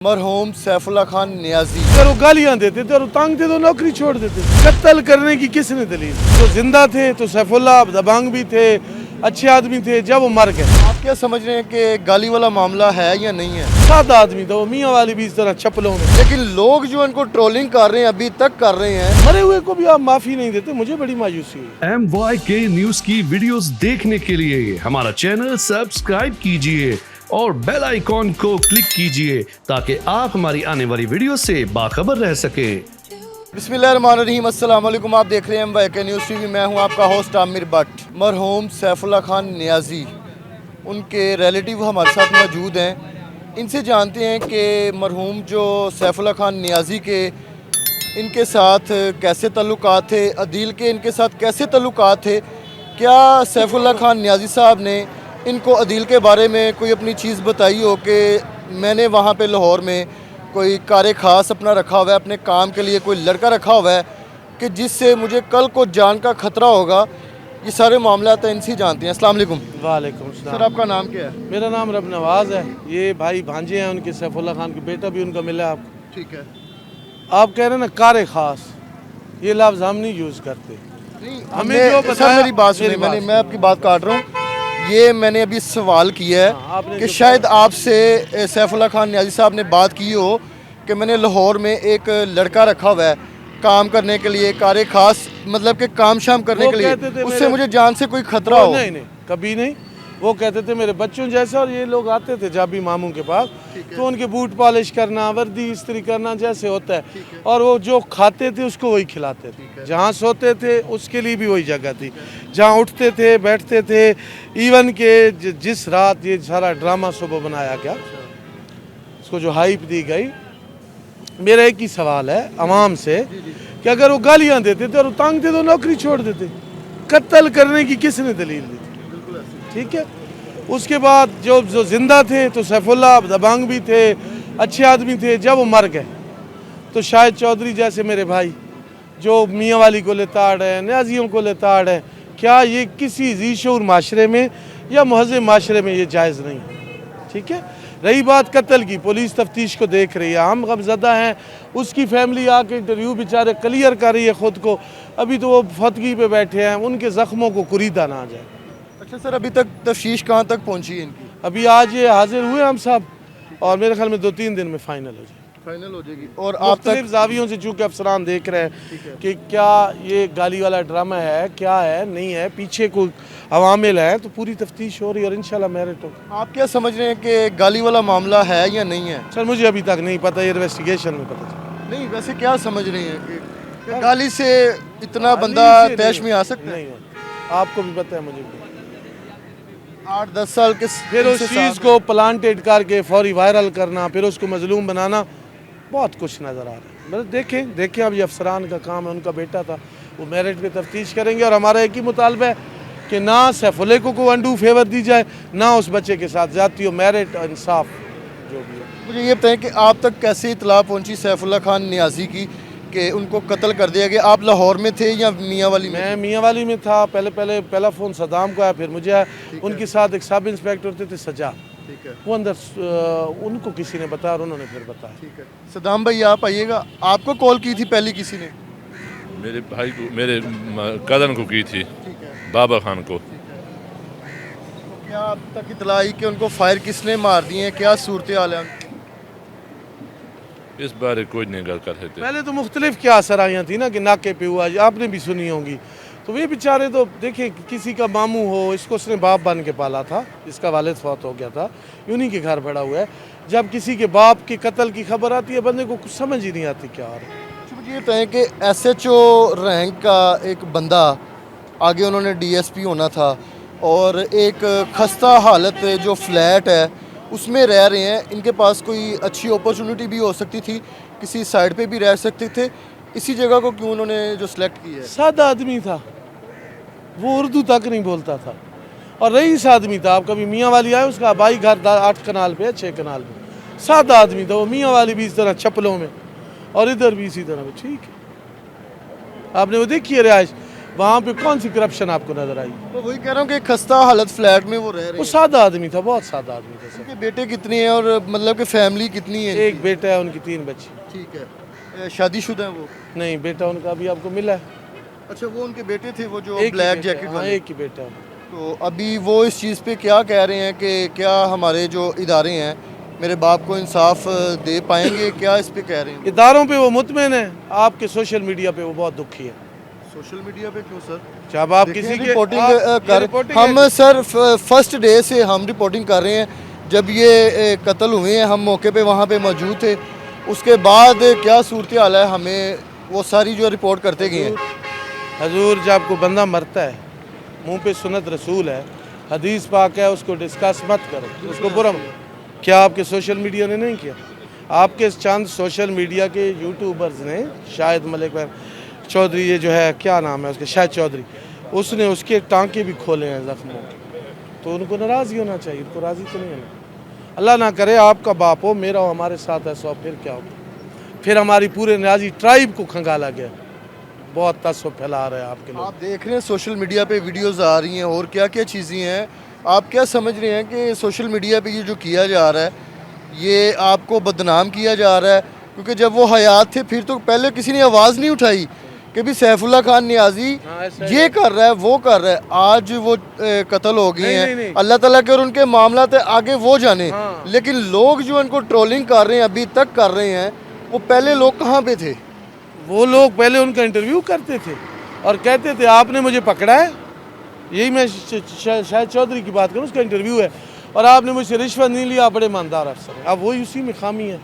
मरहूम सैफुल्लाह खान नियाजी अगर वो गालियां देते थे और तंग थे तो नौकरी छोड़ देते। कत्ल करने की किसने दलील? तो जिंदा थे तो सैफुल्लाह दबंग भी थे, अच्छे आदमी थे, जब वो मर गए। आप क्या समझ रहे हैं कि गाली वाला मामला है या नहीं है? सादा आदमी था वो, मियाँ वाली भी इस तरह चप्पलों में। लेकिन लोग जो इनको ट्रोलिंग कर रहे हैं अभी तक कर रहे हैं। मरे हुए को भी आप माफी नहीं देते, मुझे बड़ी मायूसी है। MYK न्यूज की वीडियोस देखने के लिए हमारा चैनल सब्सक्राइब कीजिए और बेल आइकॉन को क्लिक कीजिए ताकि आप हमारी आने वाली वीडियो से बाखबर रह सके। बिस्मिल्लाहिर्रहमानिर्रहीम, अस्सलाम वालेकुम। आप देख रहे हैं MYK न्यूज़ टीवी। मैं हूं आपका होस्ट आमिर भट्ट। मरहूम सैफुल्लाह खान नियाजी, उनके रिलेटिव हमारे साथ मौजूद हैं। इनसे जानते हैं कि मरहूम जो सैफुल्लाह खान नियाजी के इनके साथ कैसे ताल्लुकात थे, अदील के इनके साथ कैसे ताल्लुकात थे। क्या सैफुल्लाह खान नियाजी साहब ने इनको अदील के बारे में कोई अपनी चीज़ बताई हो कि मैंने वहाँ पे लाहौर में कोई कार ख़ास अपना रखा हुआ है, अपने काम के लिए कोई लड़का रखा हुआ है कि जिससे मुझे कल को जान का ख़तरा होगा। ये सारे मामला तो इनसे जानते हैं। अस्सलाम वालेकुम। वालेकुम सर, सलाम। आपका नाम क्या है? मेरा नाम रब नवाज है। ये भाई भांजे हैं उनके, सैफुल्लाह खान के बेटा भी उनका मिला आपको। ठीक है। आप कह रहे हैं ना कार खास, ये लफ्ज़ हम नहीं यूज़ करते। हमें जो सर बताया, मेरी बात सुनिए, मैं आपकी बात काट रहा हूँ। ये मैंने अभी सवाल किया हाँ, आपने है कि जो शायद आपसे सैफुल्लाह खान नियाजी साहब ने बात की हो कि मैंने लाहौर में एक लड़का रखा हुआ है काम करने के लिए, कार खास मतलब कि काम शाम करने वो के लिए, कहते थे उससे मेरे- मुझे जान से कोई खतरा हो। नहीं नहीं, कभी नहीं। वो कहते थे मेरे बच्चों जैसा, और ये लोग आते थे जब भी मामू के पास तो उनके बूट पॉलिश करना, वर्दी इस्त्री करना जैसे होता है, और वो जो खाते थे उसको वही खिलाते थे। जहाँ सोते थे उसके लिए भी वही जगह थी, जहाँ उठते थे बैठते थे। इवन के जिस रात ये सारा ड्रामा सुबह बनाया गया, उसको जो हाइप दी गई, मेरा एक ही सवाल है अवाम से कि अगर वो गालियाँ देते थे और तंग थे तो नौकरी छोड़ देते। कत्ल करने की किसने दलील दी? ठीक है। उसके बाद जो जिंदा थे तो सैफुल्लाह दबंग भी थे, अच्छे आदमी थे, जब वो मर गए तो शाहिद चौधरी जैसे मेरे भाई जो मियाँ वाली को लेताड़ है, न्याजियों को लेताड़ है, क्या ये किसी ज़ीशूर माशरे में या महज़ब माशरे में ये जायज़ नहीं है? ठीक है। रही बात कत्ल की, पुलिस तफ्तीश को देख रही है, हम गमज़दा हैं। उसकी फैमिली आके इंटरव्यू बेचारे क्लियर कर रही है ख़ुद को। अभी तो वो फतगी पे बैठे हैं, उनके ज़ख्मों को कुरीदा ना आ जाए। अच्छा सर, अभी तक तफ्तीश कहाँ तक पहुँची है इनकी? अभी आज ये हाजिर हुए हम सब, और मेरे ख्याल में 2-3 दिन में फाइनल हो जाए। फाइनल हो जाएगी। और आप मुख्तलिफ तक जावियों से चूँकि अफसरान देख रहे हैं कि क्या ये गाली वाला ड्रामा है, क्या है, नहीं है, पीछे कोई अवामिल है, तो पूरी तफ्तीश हो रही है और इंशाल्लाह मेरिट हो। आप क्या समझ रहे हैं कि गाली वाला मामला है या नहीं है? सर मुझे अभी तक नहीं पता, ये इन्वेस्टिगेशन में पता चला। नहीं, वैसे क्या समझ रहे हैं कि गाली से इतना बंदा गाली से तैश नहीं में आ सकता है? नहीं होता। आपको भी पता है, मुझे भी। 8-10 साल के फिर उस चीज़ को प्लांटेड करके फौरी वायरल करना, फिर उसको मजलूम बनाना, बहुत कुछ नज़र आ रहा है। बस देखें अब ये अफसरान का काम है, उनका बेटा था, वो मेरिट पे तफ्तीश करेंगे। और हमारा एक ही मुतालबा है कि ना सैफुल्लाह को अनडू फेवर दी जाए, ना उस बच्चे के साथ ज़्यादती हो, मेरिट और इंसाफ जो भी है। मुझे ये बताएं कि आप तक कैसे इतला पहुंची सैफुल्लाह खान नियाजी की कि उनको कत्ल कर दिया गया? आप लाहौर में थे या मियाँ वाली में? मैं मियाँ वाली में था। पहला फ़ोन सदाम को आया, फिर मुझे आया। उनके साथ एक सब इंस्पेक्टर थे सजा, ठीक है, वो अंदर उनको किसी ने बताया और उन्होंने फिर बताया। ठीक है। सदाम भाई आप आइएगा। आपको कॉल की थी पहले किसी ने? मेरे भाई को, मेरे कज़न को की थी, ठीक है। बाबा खान को। तो क्या आप तक इतला आई कि उनको फायर किसने मार दिए हैं? क्या सूरत हाल है? इस बारे कोई नहीं गल कर सकते। पहले तो मुख्तलिफ क्या असराइयाँ थी ना कि नाके पे हुआ, आपने भी सुनी होंगी। तो वे बेचारे तो देखिए, किसी का मामू हो, इसको उसने बाप बन के पाला था, इसका वालिद फौत हो गया था, उन्हीं के घर बड़ा हुआ है। जब किसी के बाप के कत्ल की खबर आती है, बंदे को कुछ समझ ही नहीं आती क्या आ रहा है। मुझे ये बताएं कि SHO रैंक का एक बंदा, आगे उन्होंने DSP होना था, और एक खस्ता हालत जो फ्लैट है उसमें रह रहे हैं। इनके पास कोई अच्छी अपॉर्चुनिटी भी हो सकती थी, किसी साइड पे भी रह सकते थे, इसी जगह को क्यों उन्होंने जो सिलेक्ट की है? सादा आदमी था वो, उर्दू तक नहीं बोलता था, और रईस आदमी था। आप कभी मियाँ वाली आए, उसका भाई घर 8 कनाल पे है, 6 कनाल पे। सादा आदमी था वो, मियाँ वाली भी इस तरह चप्पलों में, और इधर भी इसी तरह। ठीक है, आपने वो देखी है रिहाइश, वहाँ पे कौन सी करप्शन आपको नजर आई? तो वही कह रहा हूँ कि खस्ता हालत फ्लैट में वो रह रहे वो हैं। सादा आदमी था, बहुत सादा आदमी था सर। उनके बेटे कितने हैं और मतलब कि फैमिली कितनी है? एक बेटा है, उनकी 3 बच्ची। ठीक है। शादीशुदा है वो? नहीं, बेटा उनका अभी आपको मिला है। अच्छा, वो उनके बेटे थे वो जो एक ही ब्लैक बेटा है, जैकेट हाँ, वाले? एक ही बेटा है। तो अभी वो इस चीज़ पे क्या कह रहे हैं कि क्या हमारे जो इदारे हैं मेरे बाप को इंसाफ दे पाएंगे? क्या इस पे कह रहे हैं? इदारों पे वो मुतमिन है, आपके सोशल मीडिया पे वो बहुत दुखी है। सोशल मीडिया पे क्यों सर? जब आप देखिए, किसी के रिपोर्टिंग आप- ये कर रिपोर्टिंग हम है। सर फर्स्ट डे से हम रिपोर्टिंग कर रहे हैं। जब ये कत्ल हुए हैं हम मौके पे वहाँ पे मौजूद थे। उसके बाद क्या सूरत हाल है हमें वो सारी जो रिपोर्ट करते गए हैं। हजूर, जब कोई बंदा मरता है, मुंह पे सुन्नत रसूल है, हदीस पाक है, उसको डिस्कस मत करो, उसको बुरा क्या आपके सोशल मीडिया ने नहीं किया? आपके चंद सोशल मीडिया के यूट्यूबर्स ने, शायद मलिक चौधरी, ये जो है क्या नाम है उसके, शायद चौधरी, उसने उसके टांके भी खोले हैं जख्मों के। तो उनको नाराज़ ही होना चाहिए, उनको राज़ी तो नहीं होना। अल्लाह ना करे आपका बाप हो, मेरा हो, हमारे साथ ऐसा हो, फिर क्या होगा? फिर हमारी पूरे न्याजी ट्राइब को खंगाला गया। बहुत तस्व फैला रहे हैं आपके लोग। आप देख रहे हैं सोशल मीडिया पे वीडियोस आ रही हैं और क्या क्या चीज़ें हैं। आप क्या समझ रहे हैं कि सोशल मीडिया पे ये जो किया जा रहा है ये आपको बदनाम किया जा रहा है? क्योंकि जब वो हयात थे फिर तो पहले किसी ने आवाज़ नहीं उठाई कि भी सैफुल्ला खान नियाज़ी हाँ, ऐसा ये कर रहा है वो कर रहा है। आज वो कत्ल हो गए नहीं, हैं। नहीं। अल्लाह ताला के और उनके मामला आगे वो जाने। हाँ। लेकिन लोग जो उनको ट्रोलिंग कर रहे हैं अभी तक कर रहे हैं, वो पहले लोग कहाँ पे थे? वो लोग पहले उनका इंटरव्यू करते थे और कहते थे आपने मुझे पकड़ा है, यही मैं शायद चौधरी की बात करूँ, उसका इंटरव्यू है, और आपने मुझसे रिश्वत नहीं लिया, बड़े ईमानदार अफसर है। अब वही उसी में खामी है।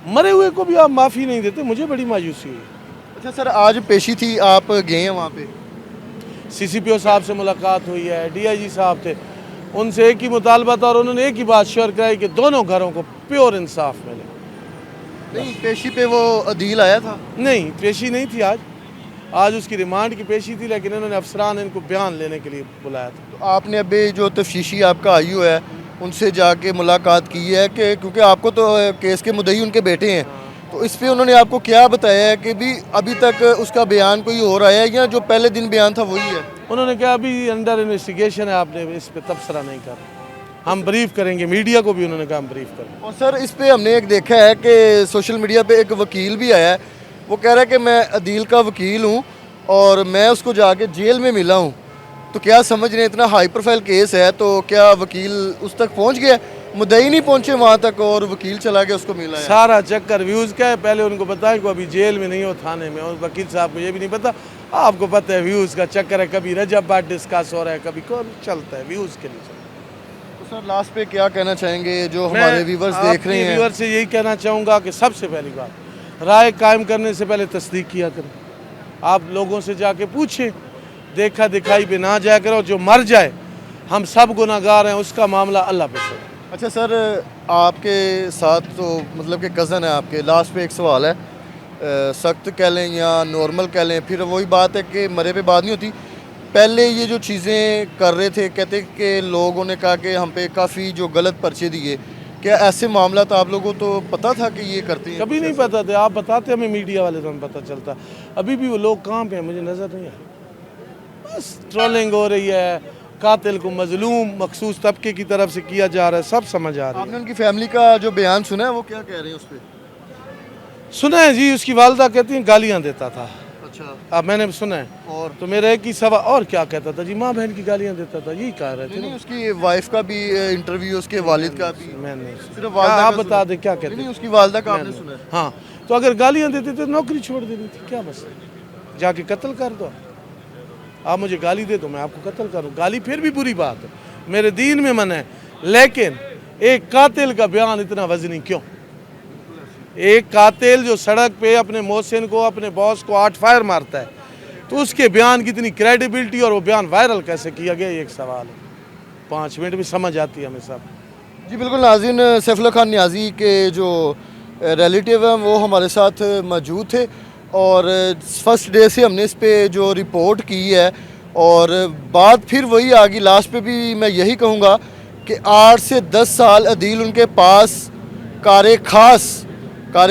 मरे हुए को भी आप माफ़ी नहीं देते, मुझे बड़ी मायूसी हुई। अच्छा सर, आज पेशी थी, आप गए हैं वहाँ पे? CCPO साहब से मुलाकात हुई है, DIG साहब थे, उनसे एक ही मुतालबा था और उन्होंने एक ही बात शेयर कराई कि दोनों घरों को प्योर इंसाफ मिले। नहीं, पेशी पे वो अदील आया था? नहीं, पेशी नहीं थी आज उसकी रिमांड की पेशी थी, लेकिन इन्होंने अफसरान इनको बयान लेने के लिए बुलाया था। तो आपने अभी जो तफ्तीशी आपका आयु है उनसे जाके मुलाकात की है कि क्योंकि आपको तो केस के मुद्दई उनके बेटे हैं, तो इस पे उन्होंने आपको क्या बताया है कि भी अभी तक उसका बयान कोई और आया है या जो पहले दिन बयान था वही है? उन्होंने कहा अभी अंडर इन्वेस्टिगेशन है, आपने इस पे तबसरा नहीं कर, हम ब्रीफ करेंगे, मीडिया को भी उन्होंने कहा हम ब्रीफ करेंगे। और सर इस पे हमने एक देखा है कि सोशल मीडिया पे एक वकील भी आया है, वो कह रहा है कि मैं अदील का वकील हूँ और मैं उसको जाके जेल में मिला हूँ। तो क्या समझ रहे हैं, इतना हाई प्रोफाइल केस है तो क्या वकील उस तक पहुँच गया? मुद्दई नहीं पहुँचे वहाँ तक और वकील चला गया उसको मिला है। सारा चक्कर व्यूज़ का है। पहले उनको बताएं कि अभी जेल में नहीं हो, थाने में। और वकील साहब को ये भी नहीं पता, आपको पता है व्यूज़ का चक्कर है, कभी रजब बात डिस्कस हो रहा है, कभी कौन चलता है, व्यूज़ के लिए चलता तो सर लास्ट पे क्या कहना चाहेंगे जो हमारे व्यूवर्स देख रहे हैं? व्यूअर से यही कहना चाहूँगा कि सबसे पहली बात, राय कायम करने से पहले तस्दीक किया करें। आप लोगों से जाके पूछें, देखा दिखाई पे ना जाया करो। जो मर जाए, हम सब गुनाहगार हैं, उसका मामला अल्लाह पे छोड़ो। अच्छा सर, आपके साथ तो मतलब कि कज़न है आपके, लास्ट पे एक सवाल है, सख्त कह लें या नॉर्मल कह लें, फिर वही बात है कि मरे पे बात नहीं होती। पहले ये जो चीज़ें कर रहे थे, कहते कि लोगों ने कहा कि हम पे काफ़ी जो गलत पर्चे दिए, क्या ऐसे मामला तो आप लोगों को तो पता था कि ये करते हैं? कभी नहीं पता था, आप बताते हमें मीडिया वाले तो हमें पता चलता। अभी भी वो लोग कहाँ पे हैं मुझे नज़र नहीं आया। बस ट्रोलिंग हो रही है, कातिल को मजलूम मखसूस तबके की तरफ से किया जा रहा है, सब समझ आ रहा आपने उनकी फैमिली का जो बयान सुना है वो क्या कह रहे हैं उस पर? है। सुना है जी, उसकी वालदा कहती हैं गालियाँ देता था। अच्छा, अब मैंने सुना है, और तो मेरा एक ही सवाल, और क्या कहता था जी, माँ बहन की गालियाँ देता था, यही कह रहे थे नहीं ना। उसकी वाइफ का भी इंटरव्यू, उसके वालिद का भी, मैंने नहीं सुना। सिर्फ क्या वालदा आप का बता सुना? दें क्या कहते नहीं हैं। उसकी वालदा का आपने सुना है? हाँ, तो अगर गालियाँ देते तो नौकरी छोड़ देनी थी, क्या मसला, जाके कत्ल कर दो। आप मुझे गाली दे दो, मैं आपको कत्ल करूँ, गाली फिर भी बुरी बात है, मेरे दीन में मन है। लेकिन एक कातिल का बयान इतना वजनी क्यों? एक कातिल जो सड़क पे अपने मोहसिन को, अपने बॉस को 8 फायर मारता है, तो उसके बयान की इतनी क्रेडिबिलिटी और वो बयान वायरल कैसे किया गया, ये एक सवाल है। 5 मिनट में समझ आती है हमें सब। जी बिल्कुल नाज़रीन, सैफुल्लाह खान नियाज़ी के जो रिलेटिव हैं वो हमारे साथ मौजूद थे और फर्स्ट डे से हमने इस पे जो रिपोर्ट की है और बात फिर वही आ गई। लास्ट पे भी मैं यही कहूँगा कि 8 से 10 साल अदील उनके पास कार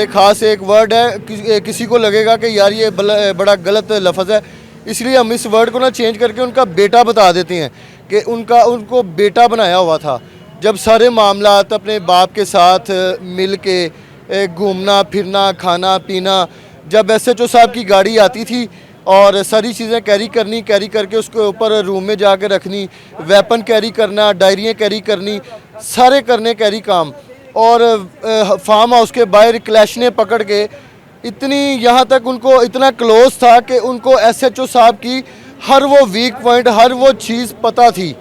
खास एक वर्ड है, किसी को लगेगा कि यार ये बड़ा गलत लफ्ज़ है, इसलिए हम इस वर्ड को ना चेंज करके उनका बेटा बता देते हैं कि उनको बेटा बनाया हुआ था। जब सारे मामलात अपने बाप के साथ मिल के घूमना फिरना खाना पीना, जब SHO साहब की गाड़ी आती थी और सारी चीज़ें कैरी करके उसके ऊपर रूम में जाके रखनी, वेपन कैरी करना, डायरियाँ कैरी करनी, सारे करने कैरी काम, और फार्म हाउस के बाहर क्लैशनें पकड़ के इतनी यहाँ तक उनको इतना क्लोज था कि उनको SHO साहब की हर वो वीक पॉइंट, हर वो चीज़ पता थी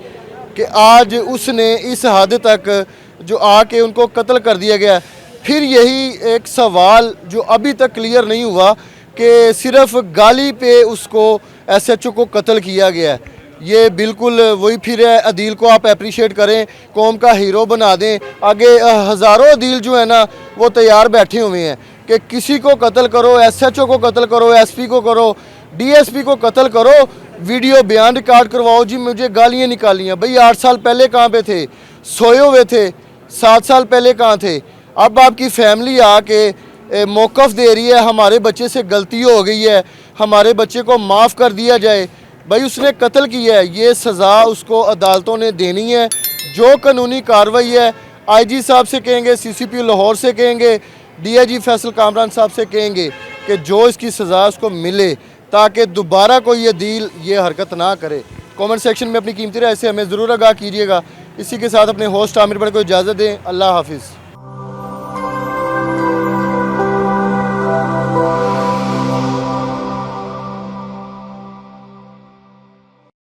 कि आज उसने इस हद तक जो आके उनको कत्ल कर दिया गया। फिर यही एक सवाल जो अभी तक क्लियर नहीं हुआ कि सिर्फ गाली पे उसको SHO को कत्ल किया गया है। ये बिल्कुल वही फिर है, अदील को आप अप्रिशिएट करें, कौम का हीरो बना दें। आगे हज़ारों अदील जो है ना वो तैयार बैठे हुए हैं कि किसी को कत्ल करो, SHO को कत्ल करो, SP को करो, DSP को कत्ल करो, वीडियो बयान रिकॉर्ड करवाओ। जी मुझे गालियाँ निकाली हैं, भाई 8 साल पहले कहाँ पे थे, सोए हुए थे, 7 साल पहले कहाँ थे। अब आपकी फैमिली आके मौक़िफ़ दे रही है, हमारे बच्चे से गलती हो गई है, हमारे बच्चे को माफ़ कर दिया जाए। भाई उसने कत्ल किया है, ये सज़ा उसको अदालतों ने देनी है। जो कानूनी कार्रवाई है IG साहब से कहेंगे, CCP लाहौर से कहेंगे, DIG फैसल कामरान साहब से कहेंगे कि जो इसकी सज़ा उसको मिले, ताकि दोबारा कोई अदील ये हरकत ना करे। कमेंट सेक्शन में अपनी कीमती राय से हमें ज़रूर आगाह कीजिएगा। इसी के साथ अपने होस्ट आमिर बट को इजाज़त दें। अल्लाह हाफिज़।